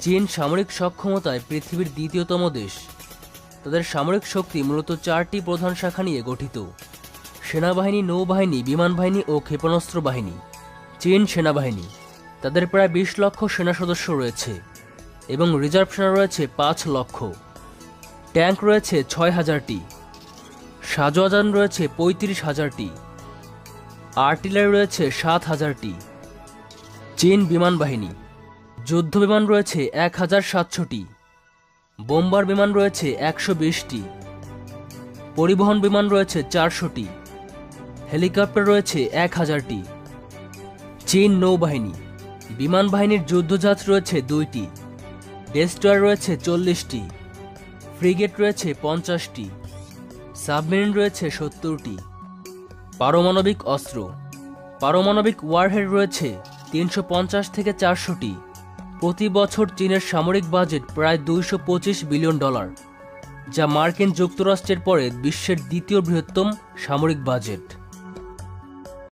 চীন সামরিক সক্ষমতায় পৃথিবীর দ্বিতীয়তম দেশ। তাদের সামরিক শক্তি মূলত 4টি প্রধান শাখা নিয়ে গঠিত: সেনাবাহিনী, নৌবাহিনী, বিমান বাহিনী ও ক্ষেপণাস্ত্র বাহিনী। চীন সেনাবাহিনী, তাদের প্রায় 20 লক্ষ সেনা সদস্য রয়েছে এবং রিজার্ভ সেনা রয়েছে 5 লক্ষ। ট্যাঙ্ক রয়েছে 6,000টি, সাজোয়াজান রয়েছে 35,000টি, আর্টিলারি রয়েছে 7,000টি। চীন বিমান বাহিনী, যুদ্ধ বিমান রয়েছে 1,700টি, বোম্বার বিমান রয়েছে 120টি, পরিবহন বিমান রয়েছে 400টি, হেলিকপ্টার রয়েছে 1000টি। চীন নৌবাহিনী, বিমান বাহিনীর যুদ্ধজাহাজ রয়েছে 2টি, ডেস্ট্রয়ার রয়েছে 40টি, ফ্রিগেট রয়েছে 50টি, সাবমেরিন রয়েছে 70টি। পারমাণবিক অস্ত্র, পারমাণবিক ওয়ারহেড রয়েছে 350 থেকে 400টি। প্রতি বছর চীনের সামরিক বাজেট প্রায় $225 বিলিয়ন, যা মার্কিন যুক্তরাষ্ট্রের পরে বিশ্বের দ্বিতীয় বৃহত্তম সামরিক বাজেট।